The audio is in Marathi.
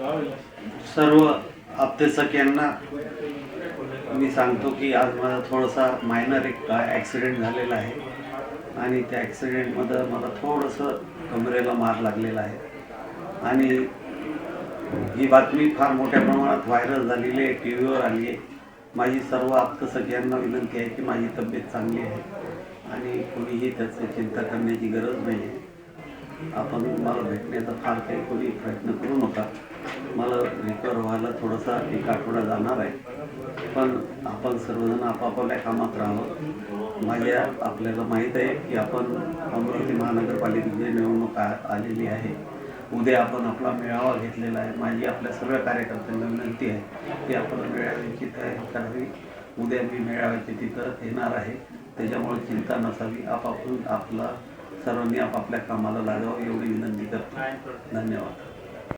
सर्व आप्तेसख्यांना मी सांगतो की आज माझा थोडासा मायनर एक ॲक्सिडेंट झालेला आहे आणि त्या ॲक्सिडेंटमध्ये मला थोडंसं कमरेला मार लागलेला आहे आणि ही बातमी फार मोठ्या प्रमाणात व्हायरल झालेली आहे, टी व्हीवर आली आहे. माझी सर्व आप्तेसख्यांना विनंती आहे की माझी तब्येत चांगली आहे आणि कोणीही त्याची चिंता करण्याची गरज नाही आहे. आपण मला भेटण्याचा फार काही कोणी प्रयत्न करू नका. मला रिकवर व्हायला थोडासा एक आठवडा जाणार आहे, पण आपण सर्वजण आपापल्या कामात राहावं. आपल्याला माहीत आहे की आपण अमरावती महानगरपालिकेची निवडणूक आलेली आहे. उद्या आपण आपला मेळावा घेतलेला आहे. माझी आपल्या सर्व कार्यकर्त्यांना विनंती आहे की आपण मेळाव्याची तयारी करावी. उद्या मी मेळाव्याची तिथं येणार आहे, त्याच्यामुळे चिंता नसावी. सर्वांनी आपापल्या कामाला लागावं एवढी विनंती करतो. धन्यवाद.